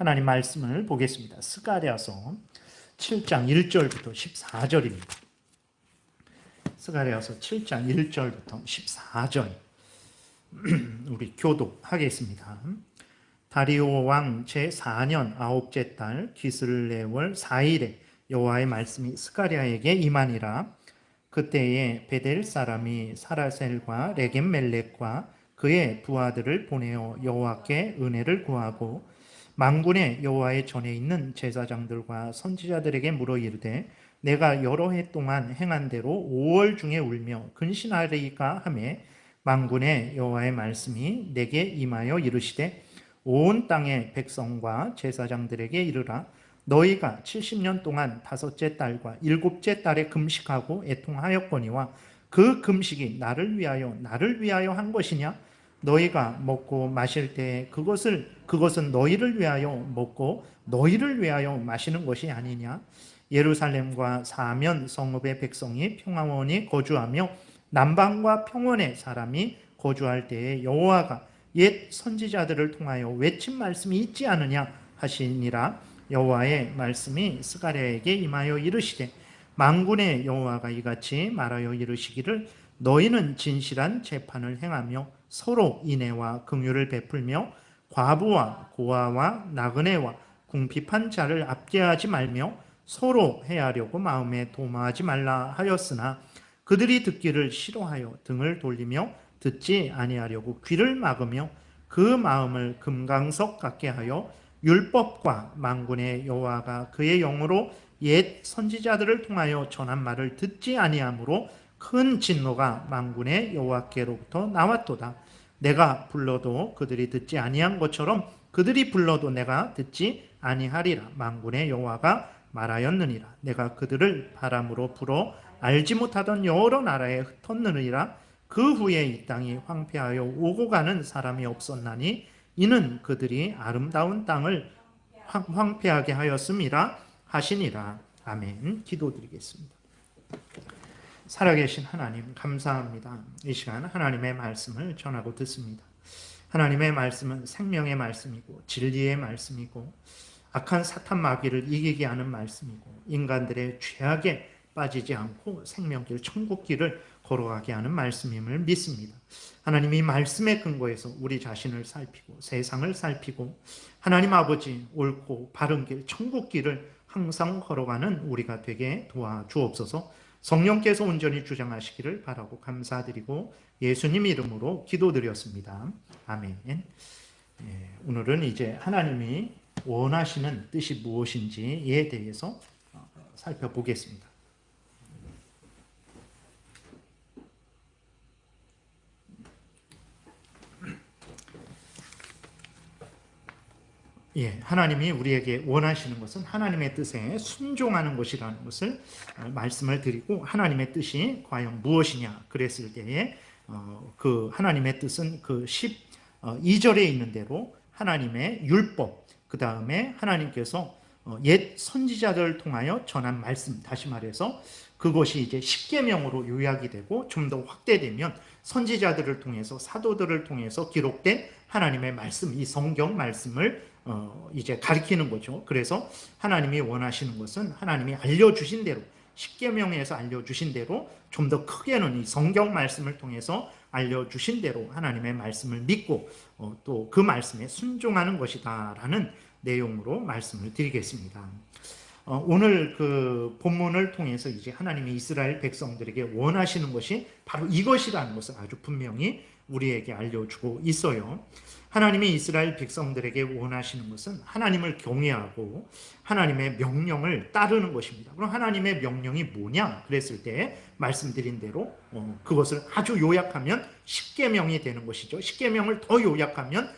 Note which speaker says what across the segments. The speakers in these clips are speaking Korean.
Speaker 1: 하나님 말씀을 보겠습니다. 스가랴서 7장 1절부터 14절입니다. 스가랴서 7장 1절부터 14절 우리 교독하겠습니다. 다리오 왕 제4년 9째 달 기슬레월 4일에 여호와의 말씀이 스가랴에게 임하니라. 그때에 베델 사람이 사라셀과 레겜멜렉과 그의 부하들을 보내어 여호와께 은혜를 구하고 만군의 여호와의 전에 있는 제사장들과 선지자들에게 물어 이르되 내가 여러 해 동안 행한 대로 5월 중에 울며 근신하리까 하며 만군의 여호와의 말씀이 내게 임하여 이르시되 온 땅의 백성과 제사장들에게 이르라. 너희가 70년 동안 5째 달과 7째 달에 금식하고 애통하였거니와 그 금식이 나를 위하여 한 것이냐? 너희가 먹고 마실 때 그것은 너희를 위하여 먹고 너희를 위하여 마시는 것이 아니냐? 예루살렘과 사면 성읍의 백성이 평화원이 거주하며 남방과 평원의 사람이 거주할 때에 여호와가 옛 선지자들을 통하여 외친 말씀이 있지 않느냐 하시니라. 여호와의 말씀이 스가랴에게 임하여 이르시되 만군의 여호와가 이같이 말하여 이르시기를 너희는 진실한 재판을 행하며 서로 인애와 긍휼을 베풀며 과부와 고아와 나그네와 궁핍한 자를 압제하지 말며 서로 해하려고 마음에 도마하지 말라 하였으나 그들이 듣기를 싫어하여 등을 돌리며 듣지 아니하려고 귀를 막으며 그 마음을 금강석 같게 하여 율법과 만군의 여호와가 그의 영으로 옛 선지자들을 통하여 전한 말을 듣지 아니하므로 큰 진노가 만군의 여호와께로부터 나왔도다. 내가 불러도 그들이 듣지 아니한 것처럼 그들이 불러도 내가 듣지 아니하리라. 만군의 여호와가 말하였느니라. 내가 그들을 바람으로 불어 알지 못하던 여러 나라에 흩었느니라. 그 후에 이 땅이 황폐하여 오고 가는 사람이 없었나니 이는 그들이 아름다운 땅을 황폐하게 하였음이라 하시니라. 아멘. 기도드리겠습니다. 살아계신 하나님 감사합니다. 이 시간 하나님의 말씀을 전하고 듣습니다. 하나님의 말씀은 생명의 말씀이고 진리의 말씀이고 악한 사탄 마귀를 이기게 하는 말씀이고 인간들의 죄악에 빠지지 않고 생명길 천국길을 걸어가게 하는 말씀임을 믿습니다. 하나님 이 말씀의 근거에서 우리 자신을 살피고 세상을 살피고 하나님 아버지 옳고 바른 길 천국길을 항상 걸어가는 우리가 되게 도와주옵소서. 성령께서 온전히 주장하시기를 바라고 감사드리고 예수님 이름으로 기도드렸습니다. 아멘. 오늘은 이제 하나님이 원하시는 뜻이 무엇인지에 대해서 살펴보겠습니다. 하나님이 우리에게 원하시는 것은 하나님의 뜻에 순종하는 것이라는 것을 말씀을 드리고 하나님의 뜻이 과연 무엇이냐 그랬을 때에 그 하나님의 뜻은 그 12절에 있는 대로 하나님의 율법, 그 다음에 하나님께서 옛 선지자들을 통하여 전한 말씀, 다시 말해서 그것이 이제 십계명으로 요약이 되고 좀 더 확대되면 선지자들을 통해서 사도들을 통해서 기록된 하나님의 말씀, 이 성경 말씀을 이제 가리키는 거죠. 그래서 하나님이 원하시는 것은 하나님이 알려주신 대로 십계명에서 알려주신 대로 좀 더 크게는 이 성경 말씀을 통해서 알려주신 대로 하나님의 말씀을 믿고 또 그 말씀에 순종하는 것이다라는 내용으로 말씀을 드리겠습니다. 오늘 그 본문을 통해서 이제 하나님이 이스라엘 백성들에게 원하시는 것이 바로 이것이라는 것을 아주 분명히 우리에게 알려주고 있어요. 하나님이 이스라엘 백성들에게 원하시는 것은 하나님을 경외하고 하나님의 명령을 따르는 것입니다. 그럼 하나님의 명령이 뭐냐? 그랬을 때 말씀드린 대로 그것을 아주 요약하면 십계명이 되는 것이죠. 십계명을 더 요약하면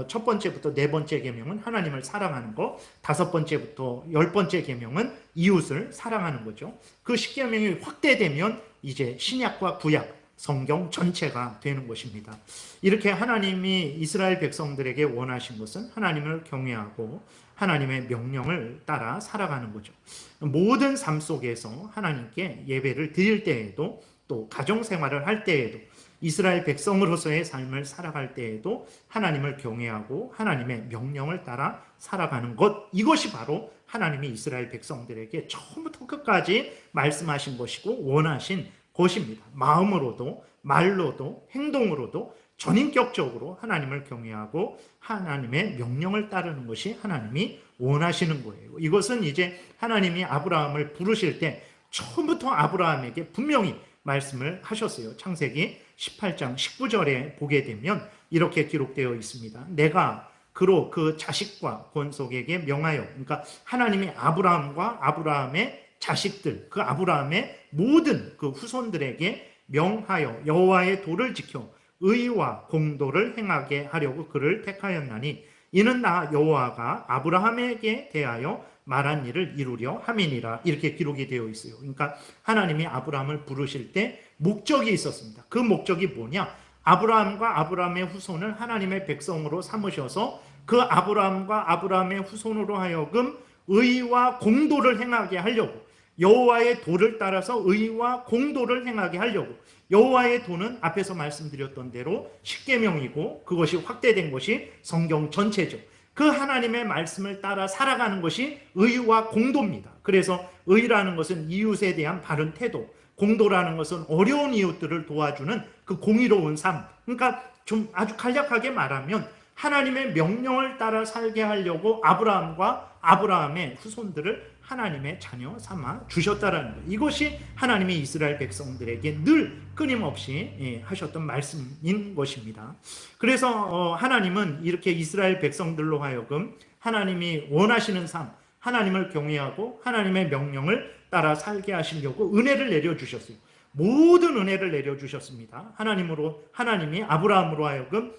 Speaker 1: 첫 번째부터 네 번째 계명은 하나님을 사랑하는 것, 5번째부터 10번째 계명은 이웃을 사랑하는 거죠. 그 십계명이 확대되면 이제 신약과 구약, 성경 전체가 되는 것입니다. 이렇게 하나님이 이스라엘 백성들에게 원하신 것은 하나님을 경외하고 하나님의 명령을 따라 살아가는 거죠. 모든 삶 속에서 하나님께 예배를 드릴 때에도 또 가정생활을 할 때에도 이스라엘 백성으로서의 삶을 살아갈 때에도 하나님을 경외하고 하나님의 명령을 따라 살아가는 것, 이것이 바로 하나님이 이스라엘 백성들에게 처음부터 끝까지 말씀하신 것이고 원하신 것입니다. 마음으로도 말로도 행동으로도 전인격적으로 하나님을 경외하고 하나님의 명령을 따르는 것이 하나님이 원하시는 거예요. 이것은 이제 하나님이 아브라함을 부르실 때 처음부터 아브라함에게 분명히 말씀을 하셨어요. 창세기 18장 19절에 보게 되면 이렇게 기록되어 있습니다. 내가 그로 그 자식과 권속에게 명하여, 그러니까 하나님이 아브라함과 아브라함의 자식들, 그 아브라함의 모든 그 후손들에게 명하여 여호와의 도를 지켜 의와 공도를 행하게 하려고 그를 택하였나니 이는 나 여호와가 아브라함에게 대하여 말한 일을 이루려 함이니라. 이렇게 기록이 되어 있어요. 그러니까 하나님이 아브라함을 부르실 때 목적이 있었습니다. 그 목적이 뭐냐? 아브라함과 아브라함의 후손을 하나님의 백성으로 삼으셔서 그 아브라함과 아브라함의 후손으로 하여금 의와 공도를 행하게 하려고, 여호와의 도를 따라서 의와 공도를 행하게 하려고. 여호와의 도는 앞에서 말씀드렸던 대로 십계명이고 그것이 확대된 것이 성경 전체죠. 그 하나님의 말씀을 따라 살아가는 것이 의와 공도입니다. 그래서 의라는 것은 이웃에 대한 바른 태도, 공도라는 것은 어려운 이웃들을 도와주는 그 공의로운 삶. 그러니까 좀 아주 간략하게 말하면 하나님의 명령을 따라 살게 하려고 아브라함과 아브라함의 후손들을 하나님의 자녀 삼아 주셨다라는 거예요. 이것이 하나님이 이스라엘 백성들에게 늘 끊임없이 하셨던 말씀인 것입니다. 그래서 하나님은 이렇게 이스라엘 백성들로 하여금 하나님이 원하시는 삶, 하나님을 경외하고 하나님의 명령을 따라 살게 하시려고 은혜를 내려주셨어요. 모든 은혜를 내려주셨습니다. 하나님이 아브라함으로 하여금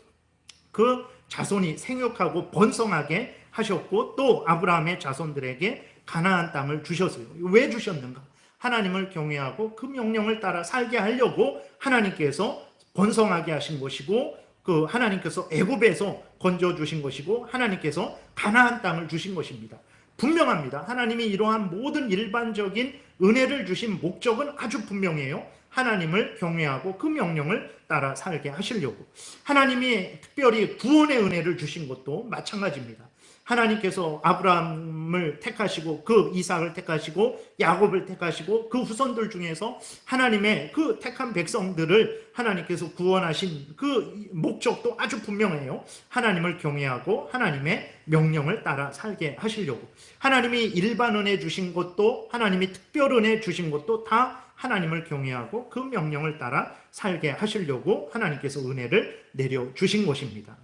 Speaker 1: 그 자손이 생육하고 번성하게 하셨고 또 아브라함의 자손들에게 가나안 땅을 주셨어요. 왜 주셨는가? 하나님을 경외하고 그 명령을 따라 살게 하려고 하나님께서 번성하게 하신 것이고 그 하나님께서 애굽에서 건져 주신 것이고 하나님께서 가나안 땅을 주신 것입니다. 분명합니다. 하나님이 이러한 모든 일반적인 은혜를 주신 목적은 아주 분명해요. 하나님을 경외하고 그 명령을 따라 살게 하시려고. 하나님이 특별히 구원의 은혜를 주신 것도 마찬가지입니다. 하나님께서 아브라함을 택하시고 그 이삭을 택하시고 야곱을 택하시고 그 후손들 중에서 하나님의 그 택한 백성들을 하나님께서 구원하신 그 목적도 아주 분명해요. 하나님을 경외하고 하나님의 명령을 따라 살게 하시려고. 하나님이 일반 은혜 주신 것도 하나님이 특별 은혜 주신 것도 다 하나님을 경외하고 그 명령을 따라 살게 하시려고 하나님께서 은혜를 내려주신 것입니다.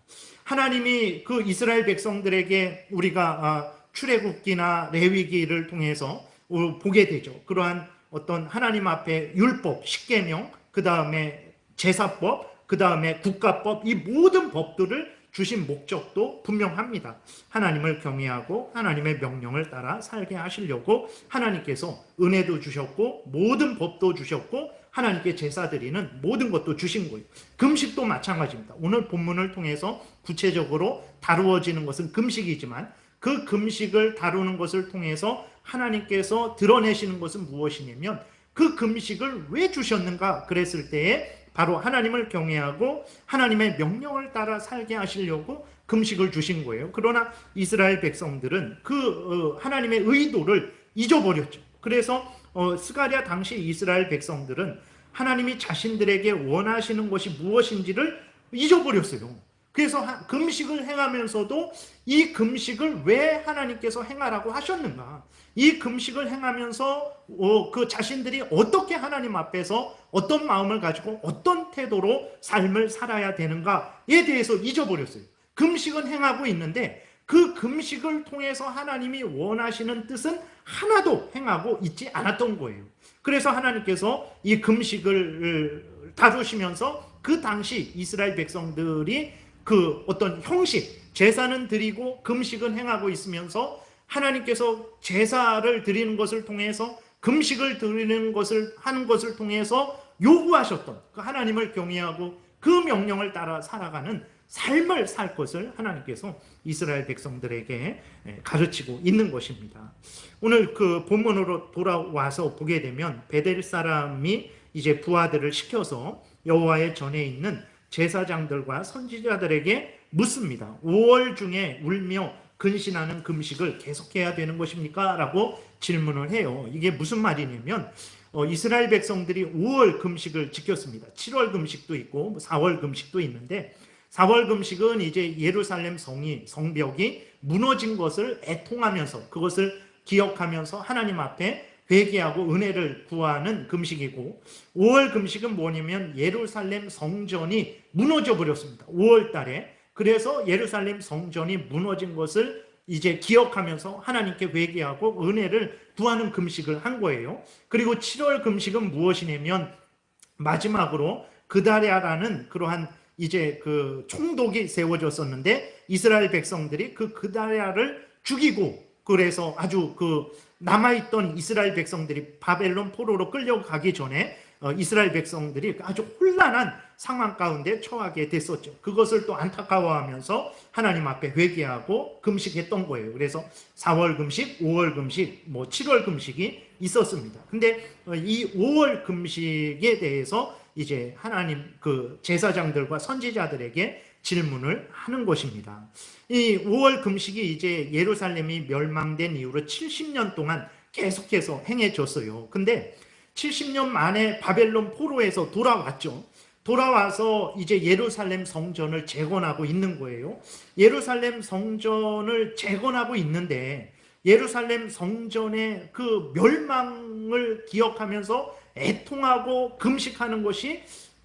Speaker 1: 하나님이 그 이스라엘 백성들에게 우리가 출애굽기나 레위기를 통해서 보게 되죠. 그러한 어떤 하나님 앞에 율법, 십계명, 그 다음에 제사법, 그 다음에 국가법, 이 모든 법들을 주신 목적도 분명합니다. 하나님을 경외하고 하나님의 명령을 따라 살게 하시려고 하나님께서 은혜도 주셨고 모든 법도 주셨고 하나님께 제사 드리는 모든 것도 주신 거예요. 금식도 마찬가지입니다. 오늘 본문을 통해서 구체적으로 다루어지는 것은 금식이지만 그 금식을 다루는 것을 통해서 하나님께서 드러내시는 것은 무엇이냐면 그 금식을 왜 주셨는가 그랬을 때에 바로 하나님을 경외하고 하나님의 명령을 따라 살게 하시려고 금식을 주신 거예요. 그러나 이스라엘 백성들은 그 하나님의 의도를 잊어버렸죠. 그래서 스가랴 당시 이스라엘 백성들은 하나님이 자신들에게 원하시는 것이 무엇인지를 잊어버렸어요. 그래서 금식을 행하면서도 이 금식을 왜 하나님께서 행하라고 하셨는가? 이 금식을 행하면서 그 자신들이 어떻게 하나님 앞에서 어떤 마음을 가지고 어떤 태도로 삶을 살아야 되는가에 대해서 잊어버렸어요. 금식은 행하고 있는데 그 금식을 통해서 하나님이 원하시는 뜻은 하나도 행하고 있지 않았던 거예요. 그래서 하나님께서 이 금식을 다루시면서 그 당시 이스라엘 백성들이 그 어떤 형식, 제사는 드리고 금식은 행하고 있으면서 하나님께서 제사를 드리는 것을 통해서 금식을 드리는 것을 하는 것을 통해서 요구하셨던 그 하나님을 경외하고 그 명령을 따라 살아가는 삶을 살 것을 하나님께서 이스라엘 백성들에게 가르치고 있는 것입니다. 오늘 그 본문으로 돌아와서 보게 되면 베델 사람이 이제 부하들을 시켜서 여호와의 전에 있는 제사장들과 선지자들에게 묻습니다. 5월 중에 울며 근신하는 금식을 계속해야 되는 것입니까? 라고 질문을 해요. 이게 무슨 말이냐면 이스라엘 백성들이 5월 금식을 지켰습니다. 7월 금식도 있고 4월 금식도 있는데 4월 금식은 이제 예루살렘 성벽이 무너진 것을 애통하면서 그것을 기억하면서 하나님 앞에 회개하고 은혜를 구하는 금식이고 5월 금식은 뭐냐면 예루살렘 성전이 무너져 버렸습니다. 5월 달에. 그래서 예루살렘 성전이 무너진 것을 이제 기억하면서 하나님께 회개하고 은혜를 구하는 금식을 한 거예요. 그리고 7월 금식은 무엇이냐면 마지막으로 그다랴라는 그러한 이제 그 총독이 세워졌었는데 이스라엘 백성들이 그 그다랴를 죽이고 그래서 아주 그 남아있던 이스라엘 백성들이 바벨론 포로로 끌려가기 전에 이스라엘 백성들이 아주 혼란한 상황 가운데 처하게 됐었죠. 그것을 또 안타까워하면서 하나님 앞에 회개하고 금식했던 거예요. 그래서 4월 금식, 5월 금식, 7월 금식이 있었습니다. 근데 이 5월 금식에 대해서 이제 하나님 그 제사장들과 선지자들에게 질문을 하는 것입니다. 이 5월 금식이 이제 예루살렘이 멸망된 이후로 70년 동안 계속해서 행해졌어요. 근데 70년 만에 바벨론 포로에서 돌아왔죠. 돌아와서 이제 예루살렘 성전을 재건하고 있는 거예요. 예루살렘 성전을 재건하고 있는데 예루살렘 성전의 그 멸망을 기억하면서 애통하고 금식하는 것이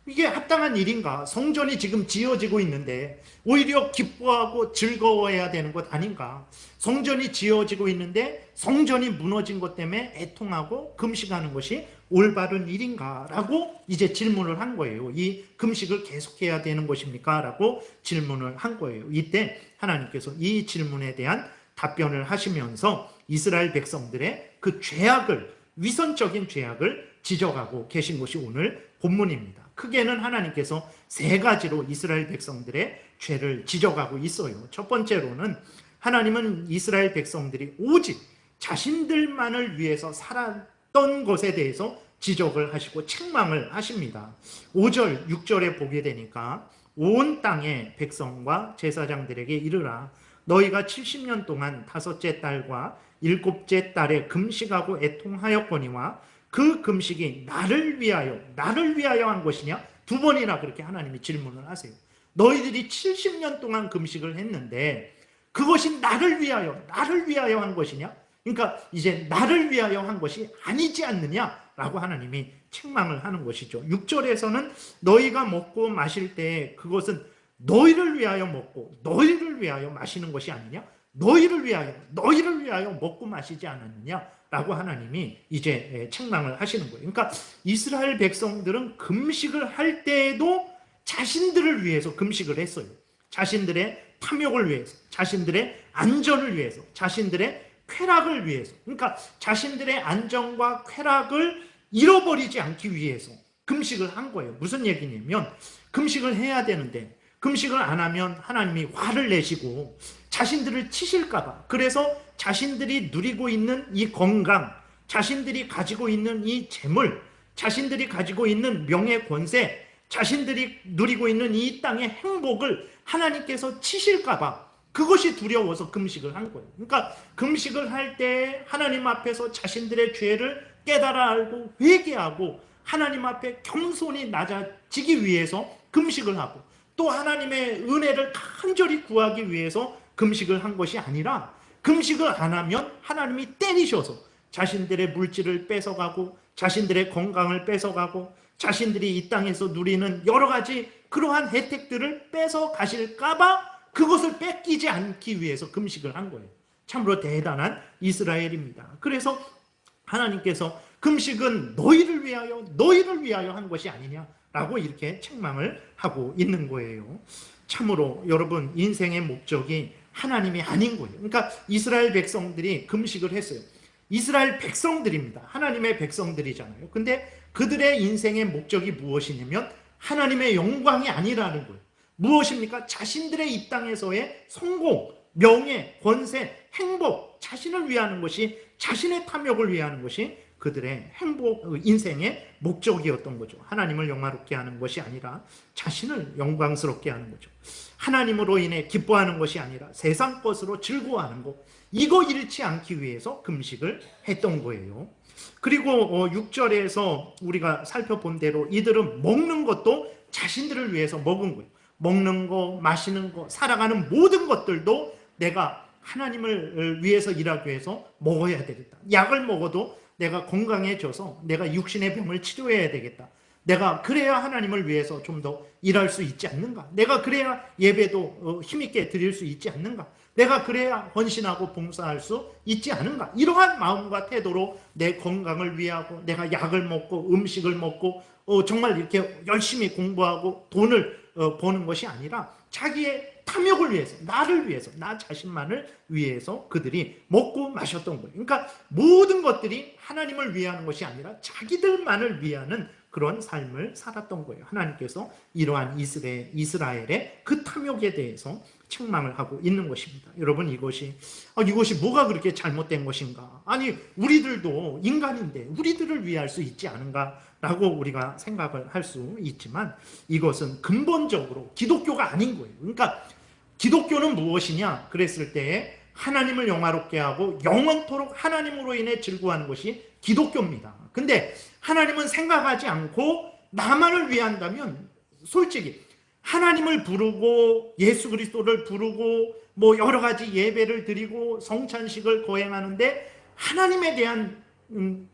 Speaker 1: 이게 합당한 일인가? 성전이 지금 지어지고 있는데 오히려 기뻐하고 즐거워해야 되는 것 아닌가? 성전이 지어지고 있는데 성전이 무너진 것 때문에 애통하고 금식하는 것이 올바른 일인가? 라고 이제 질문을 한 거예요. 이 금식을 계속해야 되는 것입니까? 라고 질문을 한 거예요. 이때 하나님께서 이 질문에 대한 답변을 하시면서 이스라엘 백성들의 그 죄악을, 위선적인 죄악을 지적하고 계신 것이 오늘 본문입니다. 크게는 하나님께서 세 가지로 이스라엘 백성들의 죄를 지적하고 있어요. 첫 번째로는 하나님은 이스라엘 백성들이 오직 자신들만을 위해서 살았던 것에 대해서 지적을 하시고 책망을 하십니다. 5절, 6절에 보게 되니까 온 땅의 백성과 제사장들에게 이르라. 너희가 70년 동안 다섯째 달과 일곱째 달에 금식하고 애통하였거니와 그 금식이 나를 위하여 한 것이냐? 두 번이나 그렇게 하나님이 질문을 하세요. 너희들이 70년 동안 금식을 했는데 그것이 나를 위하여 한 것이냐? 그러니까 이제 나를 위하여 한 것이 아니지 않느냐라고 하나님이 책망을 하는 것이죠. 6절에서는 너희가 먹고 마실 때 그것은 너희를 위하여 먹고 너희를 위하여 마시는 것이 아니냐? 너희를 위하여 먹고 마시지 않았느냐? 라고 하나님이 이제 책망을 하시는 거예요. 그러니까 이스라엘 백성들은 금식을 할 때에도 자신들을 위해서 금식을 했어요. 자신들의 탐욕을 위해서, 자신들의 안전을 위해서, 자신들의 쾌락을 위해서. 그러니까 자신들의 안전과 쾌락을 잃어버리지 않기 위해서 금식을 한 거예요. 무슨 얘기냐면 금식을 해야 되는데 금식을 안 하면 하나님이 화를 내시고 자신들을 치실까 봐. 그래서 자신들이 누리고 있는 이 건강, 자신들이 가지고 있는 이 재물, 자신들이 가지고 있는 명예 권세, 자신들이 누리고 있는 이 땅의 행복을 하나님께서 치실까 봐 그것이 두려워서 금식을 한 거예요. 그러니까 금식을 할 때 하나님 앞에서 자신들의 죄를 깨달아 알고 회개하고 하나님 앞에 겸손히 낮아지기 위해서 금식을 하고 또 하나님의 은혜를 간절히 구하기 위해서 금식을 한 것이 아니라 금식을 안 하면 하나님이 때리셔서 자신들의 물질을 뺏어가고 자신들의 건강을 뺏어가고 자신들이 이 땅에서 누리는 여러 가지 그러한 혜택들을 뺏어가실까 봐 그것을 뺏기지 않기 위해서 금식을 한 거예요. 참으로 대단한 이스라엘입니다. 그래서 하나님께서 금식은 너희를 위하여 한 것이 아니냐라고 이렇게 책망을 하고 있는 거예요. 참으로 여러분 인생의 목적이 하나님이 아닌 거예요. 그러니까 이스라엘 백성들이 금식을 했어요. 이스라엘 백성들입니다. 하나님의 백성들이잖아요. 근데 그들의 인생의 목적이 무엇이냐면 하나님의 영광이 아니라는 거예요. 무엇입니까? 자신들의 이 땅에서의 성공, 명예, 권세, 행복, 자신을 위하는 것이, 자신의 탐욕을 위하는 것이 그들의 인생의 목적이었던 거죠. 하나님을 영화롭게 하는 것이 아니라 자신을 영광스럽게 하는 거죠. 하나님으로 인해 기뻐하는 것이 아니라 세상 것으로 즐거워하는 것, 이거 잃지 않기 위해서 금식을 했던 거예요. 그리고 6절에서 우리가 살펴본 대로 이들은 먹는 것도 자신들을 위해서 먹은 거예요. 먹는 거, 마시는 거, 살아가는 모든 것들도 내가 하나님을 위해서 일하기 위해서 먹어야 되겠다. 약을 먹어도 내가 건강해져서 내가 육신의 병을 치료해야 되겠다. 내가 그래야 하나님을 위해서 좀 더 일할 수 있지 않는가? 내가 그래야 예배도 힘있게 드릴 수 있지 않는가? 내가 그래야 헌신하고 봉사할 수 있지 않은가? 이러한 마음과 태도로 내 건강을 위하고 내가 약을 먹고 음식을 먹고 정말 이렇게 열심히 공부하고 돈을 버는 것이 아니라 자기의 탐욕을 위해서, 나를 위해서, 나 자신만을 위해서 그들이 먹고 마셨던 거예요. 그러니까 모든 것들이 하나님을 위하는 것이 아니라 자기들만을 위하는 그런 삶을 살았던 거예요. 하나님께서 이러한 이스라엘의 그 탐욕에 대해서 책망을 하고 있는 것입니다. 여러분, 이것이 뭐가 그렇게 잘못된 것인가? 아니, 우리들도 인간인데 우리들을 위할 수 있지 않은가? 라고 우리가 생각을 할 수 있지만 이것은 근본적으로 기독교가 아닌 거예요. 그러니까 기독교는 무엇이냐? 그랬을 때 하나님을 영화롭게 하고 영원토록 하나님으로 인해 즐거워하는 것이 기독교입니다. 근데 하나님은 생각하지 않고 나만을 위한다면 솔직히 하나님을 부르고 예수 그리스도를 부르고 뭐 여러 가지 예배를 드리고 성찬식을 거행하는데 하나님에 대한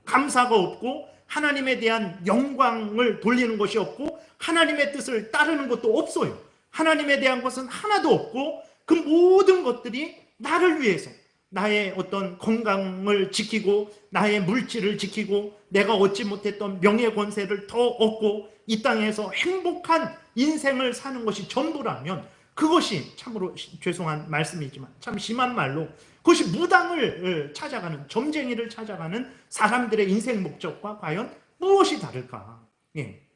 Speaker 1: 감사가 없고 하나님에 대한 영광을 돌리는 것이 없고 하나님의 뜻을 따르는 것도 없어요. 하나님에 대한 것은 하나도 없고 그 모든 것들이 나를 위해서 나의 어떤 건강을 지키고 나의 물질을 지키고 내가 얻지 못했던 명예 권세를 더 얻고 이 땅에서 행복한 인생을 사는 것이 전부라면 그것이 참으로 죄송한 말씀이지만 참 심한 말로 그것이 무당을 찾아가는 점쟁이를 찾아가는 사람들의 인생 목적과 과연 무엇이 다를까?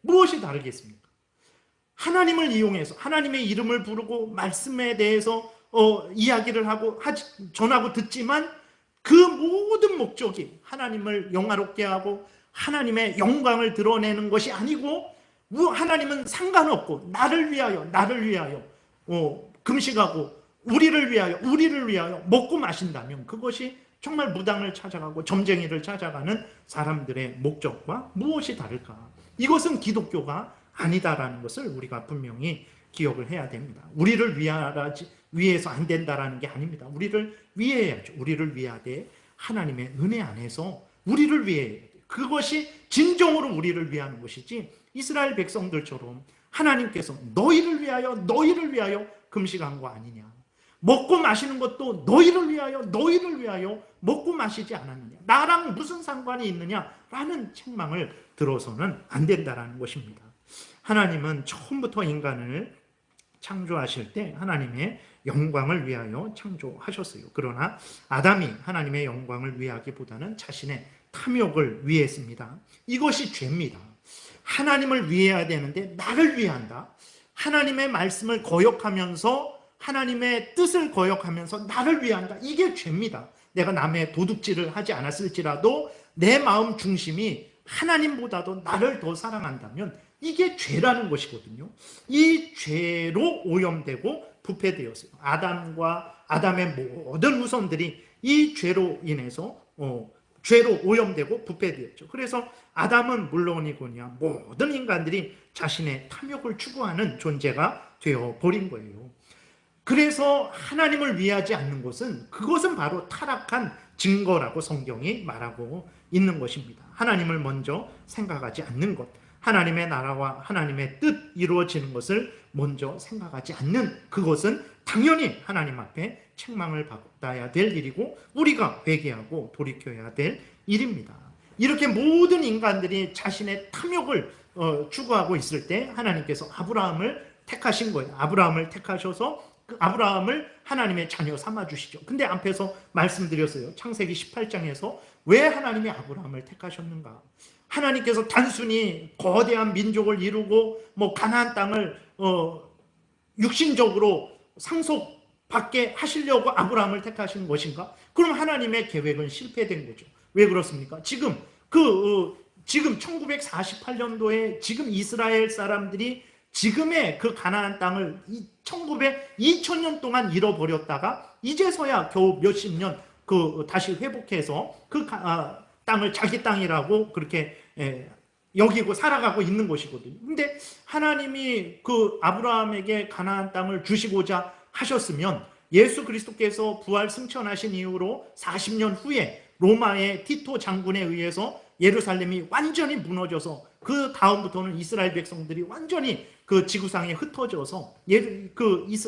Speaker 1: 무엇이 다르겠습니까? 하나님을 이용해서 하나님의 이름을 부르고 말씀에 대해서 이야기를 하고 전하고 듣지만 그 모든 목적이 하나님을 영화롭게 하고 하나님의 영광을 드러내는 것이 아니고 하나님은 상관없고 나를 위하여 금식하고 우리를 위하여 먹고 마신다면 그것이 정말 무당을 찾아가고 점쟁이를 찾아가는 사람들의 목적과 무엇이 다를까? 이것은 기독교가 아니다라는 것을 우리가 분명히 기억을 해야 됩니다. 우리를 위해서 안 된다라는 게 아닙니다. 우리를 위해야죠. 우리를 위하되 하나님의 은혜 안에서 우리를 위해 그것이 진정으로 우리를 위하는 것이지 이스라엘 백성들처럼 하나님께서 너희를 위하여 금식한 거 아니냐. 먹고 마시는 것도 너희를 위하여 먹고 마시지 않았느냐. 나랑 무슨 상관이 있느냐라는 책망을 들어서는 안 된다라는 것입니다. 하나님은 처음부터 인간을 창조하실 때 하나님의 영광을 위하여 창조하셨어요. 그러나 아담이 하나님의 영광을 위하기보다는 자신의 탐욕을 위했습니다. 이것이 죄입니다. 하나님을 위해야 되는데 나를 위한다. 하나님의 말씀을 거역하면서 하나님의 뜻을 거역하면서 나를 위한다. 이게 죄입니다. 내가 남의 도둑질을 하지 않았을지라도 내 마음 중심이 하나님보다도 나를 더 사랑한다면 이게 죄라는 것이거든요. 이 죄로 오염되고 부패되었어요. 아담의 모든 후손들이 이 죄로 인해서 죄로 오염되고 부패되었죠. 그래서 아담은 물론이거니와 모든 인간들이 자신의 탐욕을 추구하는 존재가 되어버린 거예요. 그래서 하나님을 위하지 않는 것은 그것은 바로 타락한 증거라고 성경이 말하고 있는 것입니다. 하나님을 먼저 생각하지 않는 것, 하나님의 나라와 하나님의 뜻 이루어지는 것을 먼저 생각하지 않는 그것은 당연히 하나님 앞에 책망을 받아야 될 일이고 우리가 회개하고 돌이켜야 될 일입니다. 이렇게 모든 인간들이 자신의 탐욕을 추구하고 있을 때 하나님께서 아브라함을 택하신 거예요. 아브라함을 택하셔서 그 아브라함을 하나님의 자녀 삼아주시죠. 근데 앞에서 말씀드렸어요. 창세기 18장에서 왜 하나님이 아브라함을 택하셨는가? 하나님께서 단순히 거대한 민족을 이루고 가나안 땅을 육신적으로 상속받게 하시려고 아브라함을 택하신 것인가? 그럼 하나님의 계획은 실패된 거죠. 왜 그렇습니까? 지금 지금 1948년도에 지금 이스라엘 사람들이 지금의 그 가나안 땅을 2000년 동안 잃어버렸다가 이제서야 겨우 몇십 년 다시 회복해서 땅을 자기 땅이라고 그렇게 여기고 살아가고 있는 것이거든요. 근데 하나님이 아브라함에게 가나안 땅을 주시고자 하셨으면 예수 그리스도께서 부활 승천하신 이후로 40년 후에 로마의 티토 장군에 의해서 예루살렘이 완전히 무너져서 그 다음부터는 이스라엘 백성들이 완전히 지구상에 흩어져서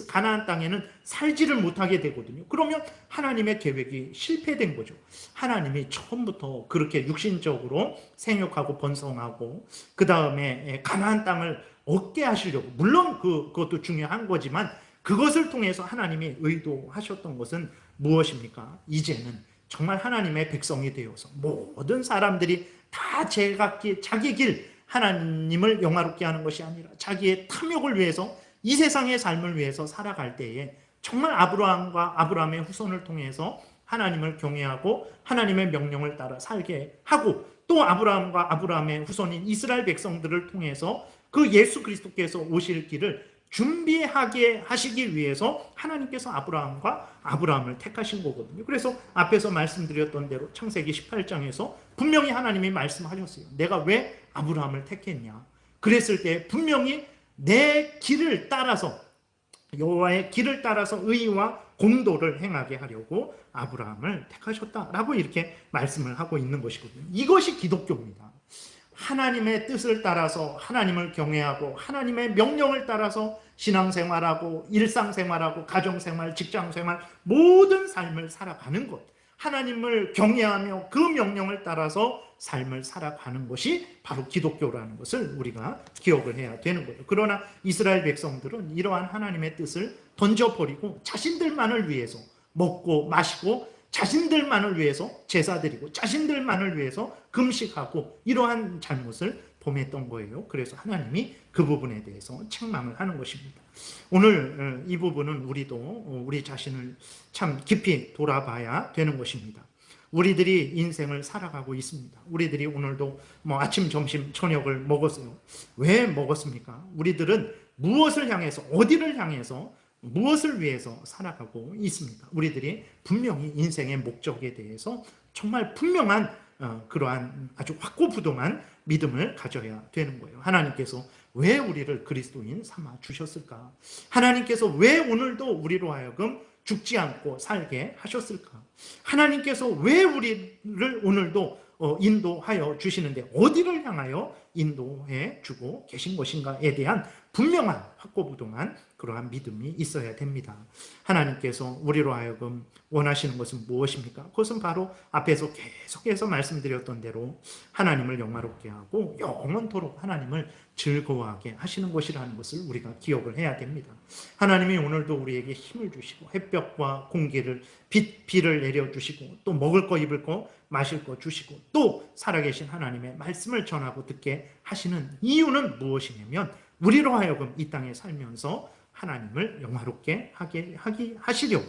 Speaker 1: 가나안 땅에는 살지를 못하게 되거든요. 그러면 하나님의 계획이 실패된 거죠. 하나님이 처음부터 그렇게 육신적으로 생육하고 번성하고 그 다음에 가나안 땅을 얻게 하시려고, 물론 그것도 중요한 거지만 그것을 통해서 하나님이 의도하셨던 것은 무엇입니까? 이제는 정말 하나님의 백성이 되어서 모든 사람들이 다 자기 길 하나님을 영화롭게 하는 것이 아니라 자기의 탐욕을 위해서, 이 세상의 삶을 위해서 살아갈 때에 정말 아브라함과 아브라함의 후손을 통해서 하나님을 경외하고 하나님의 명령을 따라 살게 하고, 또 아브라함과 아브라함의 후손인 이스라엘 백성들을 통해서 그 예수 그리스도께서 오실 길을 준비하게 하시기 위해서 하나님께서 아브라함을 택하신 거거든요. 그래서 앞에서 말씀드렸던 대로 창세기 18장에서 분명히 하나님이 말씀하셨어요. 내가 왜 아브라함을 택했냐? 그랬을 때 분명히 내 길을 따라서, 여호와의 길을 따라서 의와 공도를 행하게 하려고 아브라함을 택하셨다라고 이렇게 말씀을 하고 있는 것이거든요. 이것이 기독교입니다. 하나님의 뜻을 따라서 하나님을 경외하고 하나님의 명령을 따라서 신앙생활하고 일상생활하고 가정생활, 직장생활, 모든 삶을 살아가는 것, 하나님을 경외하며 그 명령을 따라서 삶을 살아가는 것이 바로 기독교라는 것을 우리가 기억을 해야 되는 거예요. 그러나 이스라엘 백성들은 이러한 하나님의 뜻을 던져버리고 자신들만을 위해서 먹고 마시고, 자신들만을 위해서 제사드리고 자신들만을 위해서 금식하고, 이러한 잘못을 범했던 거예요. 그래서 하나님이 그 부분에 대해서 책망을 하는 것입니다. 오늘 이 부분은 우리도 우리 자신을 참 깊이 돌아봐야 되는 것입니다. 우리들이 인생을 살아가고 있습니다. 우리들이 오늘도 아침, 점심, 저녁을 먹었어요. 왜 먹었습니까? 우리들은 무엇을 향해서, 어디를 향해서, 무엇을 위해서 살아가고 있습니까? 우리들이 분명히 인생의 목적에 대해서 정말 분명한 그러한 아주 확고부동한 믿음을 가져야 되는 거예요. 하나님께서 왜 우리를 그리스도인 삼아 주셨을까? 하나님께서 왜 오늘도 우리로 하여금 죽지 않고 살게 하셨을까? 하나님께서 왜 우리를 오늘도 인도하여 주시는데 어디를 향하여 인도해 주고 계신 것인가에 대한 분명한 확고부동한 그러한 믿음이 있어야 됩니다. 하나님께서 우리로 하여금 원하시는 것은 무엇입니까? 그것은 바로 앞에서 계속해서 말씀드렸던 대로 하나님을 영화롭게 하고 영원토록 하나님을 즐거워하게 하시는 것이라는 것을 우리가 기억을 해야 됩니다. 하나님이 오늘도 우리에게 힘을 주시고 햇볕과 공기를 비를 내려주시고 또 먹을 거 입을 거 마실 거 주시고 또 살아계신 하나님의 말씀을 전하고 듣게 하시는 이유는 무엇이냐면 우리로 하여금 이 땅에 살면서 하나님을 영화롭게 하시려고,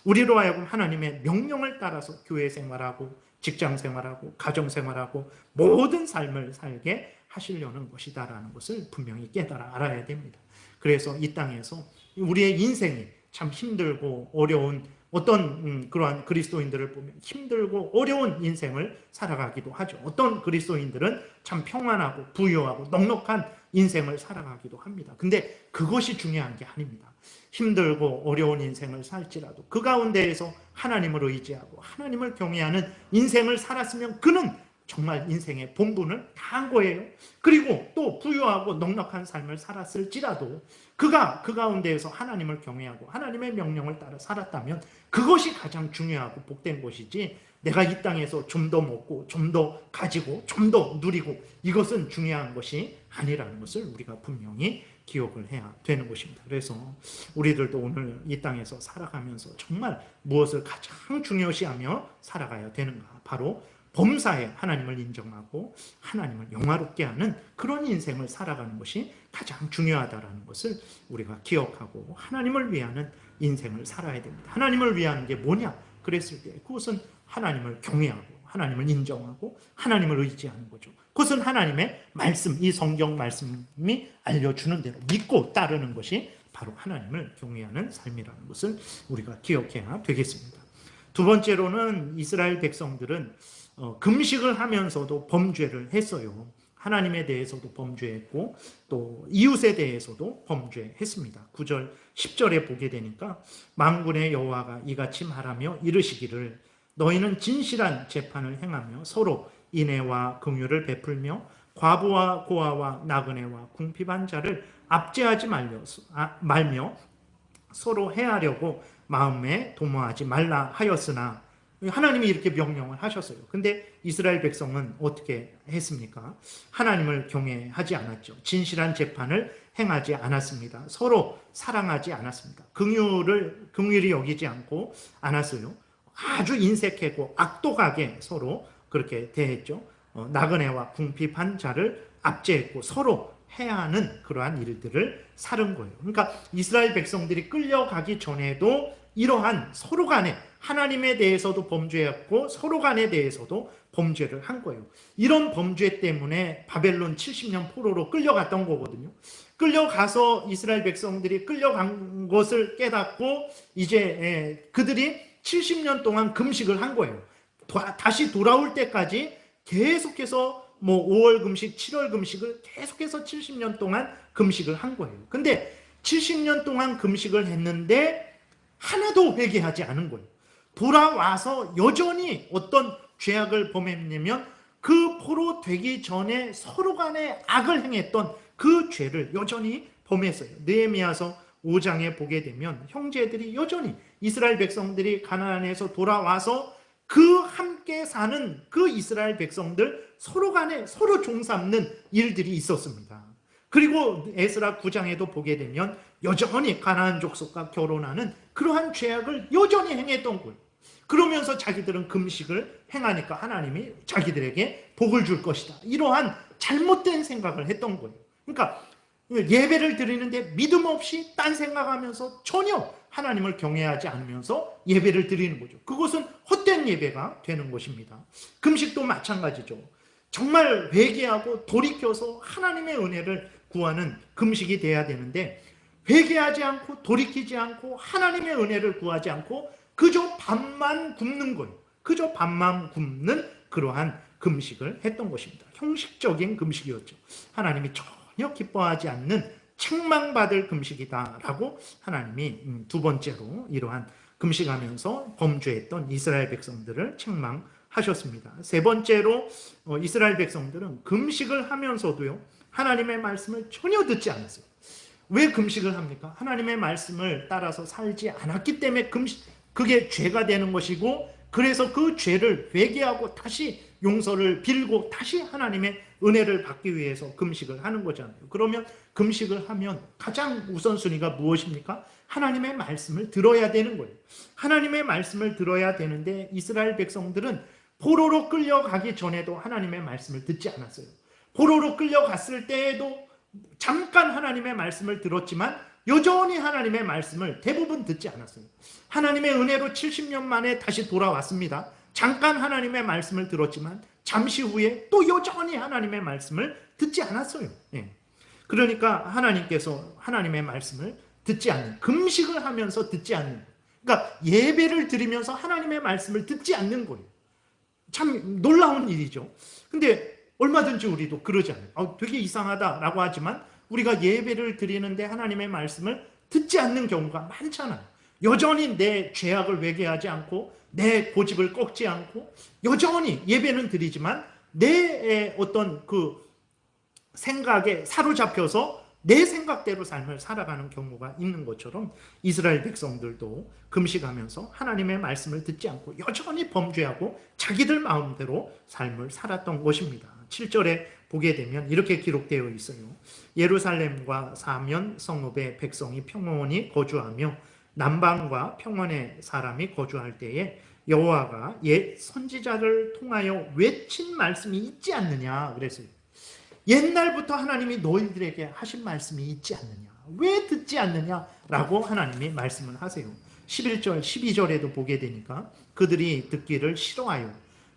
Speaker 1: 우리로 하여금 하나님의 명령을 따라서 교회 생활하고 직장 생활하고 가정 생활하고 모든 삶을 살게 하시려는 것이다라는 것을 분명히 깨달아 알아야 됩니다. 그래서 이 땅에서 우리의 인생이 참 힘들고 어려운 어떤 그러한 그리스도인들을 보면 힘들고 어려운 인생을 살아가기도 하죠. 어떤 그리스도인들은 참 평안하고 부유하고 넉넉한 인생을 살아가기도 합니다. 근데 그것이 중요한 게 아닙니다. 힘들고 어려운 인생을 살지라도 그 가운데에서 하나님을 의지하고 하나님을 경외하는 인생을 살았으면 그는 정말 인생의 본분을 다한 거예요. 그리고 또 부유하고 넉넉한 삶을 살았을지라도 그가 그 가운데에서 하나님을 경외하고 하나님의 명령을 따라 살았다면 그것이 가장 중요하고 복된 것이지, 내가 이 땅에서 좀 더 먹고 좀 더 가지고 좀 더 누리고 이것은 중요한 것이 아니라는 것을 우리가 분명히 기억을 해야 되는 것입니다. 그래서 우리들도 오늘 이 땅에서 살아가면서 정말 무엇을 가장 중요시하며 살아가야 되는가? 바로 범사에 하나님을 인정하고 하나님을 영화롭게 하는 그런 인생을 살아가는 것이 가장 중요하다는 것을 우리가 기억하고 하나님을 위하는 인생을 살아야 됩니다. 하나님을 위하는 게 뭐냐? 그랬을 때 그것은 하나님을 경외하고 하나님을 인정하고 하나님을 의지하는 거죠. 그것은 하나님의 말씀, 이 성경 말씀이 알려주는 대로 믿고 따르는 것이 바로 하나님을 경외하는 삶이라는 것을 우리가 기억해야 되겠습니다. 두 번째로는 이스라엘 백성들은 금식을 하면서도 범죄를 했어요. 하나님에 대해서도 범죄했고 또 이웃에 대해서도 범죄했습니다. 9절 10절에 보게 되니까 만군의 여호와가 이같이 말하며 이르시기를 너희는 진실한 재판을 행하며 서로 인애와 긍휼을 베풀며 과부와 고아와 나그네와 궁핍한 자를 압제하지 말며 서로 해하려고 마음에 도모하지 말라 하였으나 하나님이 이렇게 명령을 하셨어요. 근데 이스라엘 백성은 어떻게 했습니까? 하나님을 경외하지 않았죠. 진실한 재판을 행하지 않았습니다. 서로 사랑하지 않았습니다. 긍휼히 여기지 않았어요. 아주 인색하고 악독하게 서로 그렇게 대했죠. 나그네와 궁핍한 자를 압제했고 서로 해야 하는 그러한 일들을 살은 거예요. 그러니까 이스라엘 백성들이 끌려가기 전에도 이러한 서로 간에 하나님에 대해서도 범죄했고 서로 간에 대해서도 범죄를 한 거예요. 이런 범죄 때문에 바벨론 70년 포로로 끌려갔던 거거든요. 끌려가서 이스라엘 백성들이 끌려간 것을 깨닫고 이제 그들이 70년 동안 금식을 한 거예요. 다시 돌아올 때까지 계속해서 5월 금식, 7월 금식을 계속해서 70년 동안 금식을 한 거예요. 근데 70년 동안 금식을 했는데 하나도 회개하지 않은 거예요. 돌아와서 여전히 어떤 죄악을 범했냐면 그 포로 되기 전에 서로 간에 악을 행했던 그 죄를 여전히 범했어요. 느헤미야서 5장에 보게 되면 형제들이 여전히 이스라엘 백성들이 가나안에서 돌아와서 그 함께 사는 그 이스라엘 백성들 서로 간에 서로 종삼는 일들이 있었습니다. 그리고 에스라 9장에도 보게 되면 여전히 가나안 족속과 결혼하는 그러한 죄악을 여전히 행했던 거예요. 그러면서 자기들은 금식을 행하니까 하나님이 자기들에게 복을 줄 것이다. 이러한 잘못된 생각을 했던 거예요. 그러니까 예배를 드리는데 믿음 없이 딴 생각하면서 전혀 하나님을 경외하지 않으면서 예배를 드리는 거죠. 그것은 헛된 예배가 되는 것입니다. 금식도 마찬가지죠. 정말 회개하고 돌이켜서 하나님의 은혜를 구하는 금식이 돼야 되는데 회개하지 않고 돌이키지 않고 하나님의 은혜를 구하지 않고 그저 밥만 굶는 거예요. 그저 밥만 굶는 그러한 금식을 했던 것입니다. 형식적인 금식이었죠. 하나님이 전혀 기뻐하지 않는 책망받을 금식이다라고 하나님이 두 번째로 이러한 금식하면서 범죄했던 이스라엘 백성들을 책망하셨습니다. 세 번째로 이스라엘 백성들은 금식을 하면서도요 하나님의 말씀을 전혀 듣지 않았어요. 왜 금식을 합니까? 하나님의 말씀을 따라서 살지 않았기 때문에 그게 죄가 되는 것이고 그래서 그 죄를 회개하고 다시 용서를 빌고 다시 하나님의 은혜를 받기 위해서 금식을 하는 거잖아요. 그러면 금식을 하면 가장 우선순위가 무엇입니까? 하나님의 말씀을 들어야 되는 거예요. 하나님의 말씀을 들어야 되는데 이스라엘 백성들은 포로로 끌려가기 전에도 하나님의 말씀을 듣지 않았어요. 포로로 끌려갔을 때에도 잠깐 하나님의 말씀을 들었지만 여전히 하나님의 말씀을 대부분 듣지 않았어요. 하나님의 은혜로 70년 만에 다시 돌아왔습니다. 잠깐 하나님의 말씀을 들었지만 잠시 후에 또 여전히 하나님의 말씀을 듣지 않았어요. 그러니까 하나님께서 하나님의 말씀을 듣지 않는, 금식을 하면서 듣지 않는, 그러니까 예배를 드리면서 하나님의 말씀을 듣지 않는 거예요. 참 놀라운 일이죠. 근데 얼마든지 우리도 그러지 않아요. 되게 이상하다라고 하지만 우리가 예배를 드리는데 하나님의 말씀을 듣지 않는 경우가 많잖아요. 여전히 내 죄악을 회개하지 않고 내 고집을 꺾지 않고 여전히 예배는 드리지만 내 어떤 그 생각에 사로잡혀서 내 생각대로 삶을 살아가는 경우가 있는 것처럼 이스라엘 백성들도 금식하면서 하나님의 말씀을 듣지 않고 여전히 범죄하고 자기들 마음대로 삶을 살았던 것입니다. 7절에 보게 되면 이렇게 기록되어 있어요. 예루살렘과 사면 성읍에 백성이 평온히 거주하며 남방과 평원의 사람이 거주할 때에 여호와가 옛 선지자를 통하여 외친 말씀이 있지 않느냐 그랬어요. 옛날부터 하나님이 너희들에게 하신 말씀이 있지 않느냐, 왜 듣지 않느냐라고 하나님이 말씀을 하세요. 11절 12절에도 보게 되니까 그들이 듣기를 싫어하여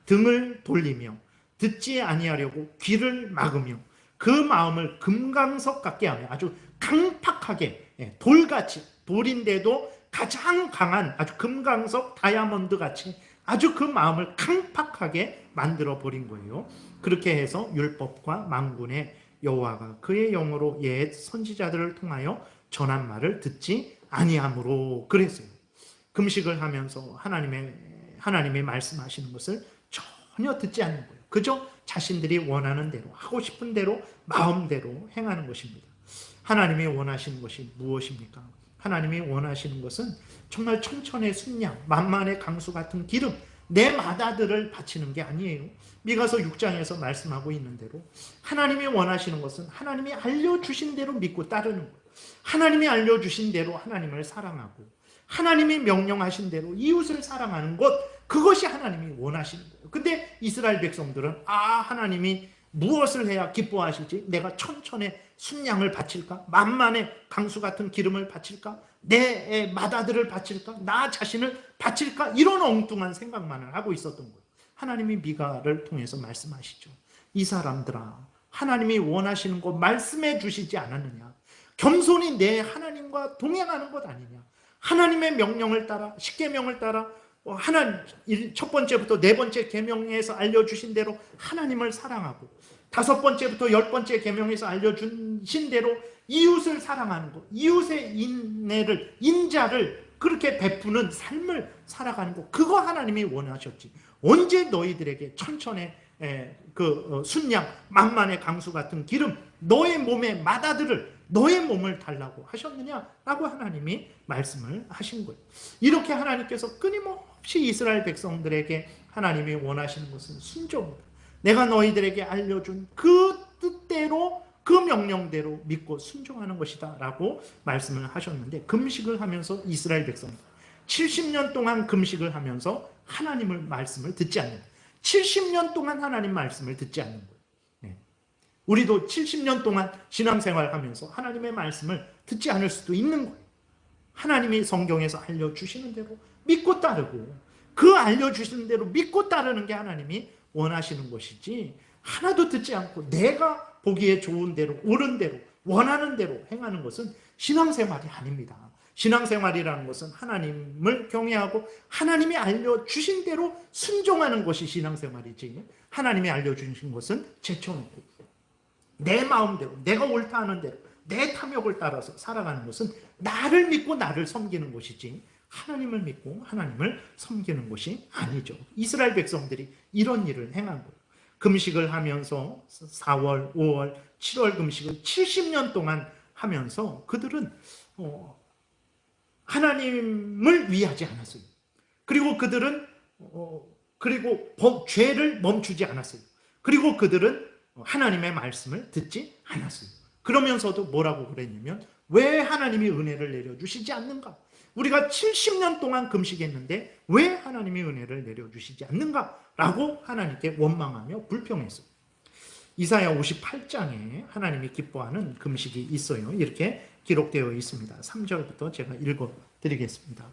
Speaker 1: 등을 돌리며 듣지 아니하려고 귀를 막으며 그 마음을 금강석 같게 하며 아주 강팍하게 돌같이, 돌인데도 가장 강한 아주 금강석 다이아몬드 같이 아주 그 마음을 강팍하게 만들어 버린 거예요. 그렇게 해서 율법과 만군의 여호와가 그의 영으로 옛 선지자들을 통하여 전한 말을 듣지 아니함으로 그랬어요. 금식을 하면서 하나님의 말씀하시는 것을 전혀 듣지 않는 거예요. 그저 자신들이 원하는 대로, 하고 싶은 대로, 마음대로 행하는 것입니다. 하나님이 원하시는 것이 무엇입니까? 하나님이 원하시는 것은 정말 천천의 순양, 만만의 강수 같은 기름, 내 맏아들을 바치는 게 아니에요. 미가서 6장에서 말씀하고 있는 대로 하나님이 원하시는 것은 하나님이 알려주신 대로 믿고 따르는 거예요. 하나님이 알려주신 대로 하나님을 사랑하고 하나님이 명령하신 대로 이웃을 사랑하는 것, 그것이 하나님이 원하시는 거예요. 근데 이스라엘 백성들은 하나님이 무엇을 해야 기뻐하실지, 내가 천천의 순양을 바칠까? 만만의 강수 같은 기름을 바칠까? 내 맏아들을 바칠까? 나 자신을 바칠까? 이런 엉뚱한 생각만을 하고 있었던 거예요. 하나님이 미가를 통해서 말씀하시죠. 이 사람들아, 하나님이 원하시는 것 말씀해 주시지 않았느냐? 겸손히 내 하나님과 동행하는 것 아니냐? 하나님의 명령을 따라, 십계명을 따라 첫 번째부터 네 번째 계명에서 알려주신 대로 하나님을 사랑하고, 다섯 번째부터 10번째 계명에서 알려주신 대로 이웃을 사랑하는 것, 이웃의 인자를 그렇게 베푸는 삶을 살아가는 것, 그거 하나님이 원하셨지. 언제 너희들에게 천천의 순양, 만만의 강수 같은 기름, 너의 몸에 맏아들을, 너의 몸을 달라고 하셨느냐라고 하나님이 말씀을 하신 거예요. 이렇게 하나님께서 끊임없이 이스라엘 백성들에게 하나님이 원하시는 것은 순종입니다. 내가 너희들에게 알려준 그 뜻대로, 그 명령대로 믿고 순종하는 것이다 라고 말씀을 하셨는데, 금식을 하면서 이스라엘 백성들 70년 동안 금식을 하면서 하나님의 말씀을 듣지 않는, 70년 동안 하나님 말씀을 듣지 않는 거예요. 우리도 70년 동안 신앙생활 하면서 하나님의 말씀을 듣지 않을 수도 있는 거예요. 하나님이 성경에서 알려주시는 대로 믿고 따르고, 그 알려주시는 대로 믿고 따르는 게 하나님이 원하시는 것이지, 하나도 듣지 않고 내가 보기에 좋은 대로, 옳은 대로, 원하는 대로 행하는 것은 신앙생활이 아닙니다. 신앙생활이라는 것은 하나님을 경외하고 하나님이 알려주신 대로 순종하는 것이 신앙생활이지, 하나님이 알려주신 것은 제쳐놓고 내 마음대로, 내가 옳다 하는 대로, 내 탐욕을 따라서 살아가는 것은 나를 믿고 나를 섬기는 것이지, 하나님을 믿고 하나님을 섬기는 것이 아니죠. 이스라엘 백성들이 이런 일을 행한 거예요. 금식을 하면서 4월, 5월, 7월 금식을 70년 동안 하면서 그들은 하나님을 위하지 않았어요. 그리고 그들은 죄를 멈추지 않았어요. 그리고 그들은 하나님의 말씀을 듣지 않았어요. 그러면서도 뭐라고 그랬냐면, 왜 하나님이 은혜를 내려주시지 않는가? 우리가 70년 동안 금식했는데 왜 하나님이 은혜를 내려주시지 않는가? 라고 하나님께 원망하며 불평했어요. 이사야 58장에 하나님이 기뻐하는 금식이 있어요. 이렇게 기록되어 있습니다. 3절부터 제가 읽어드리겠습니다.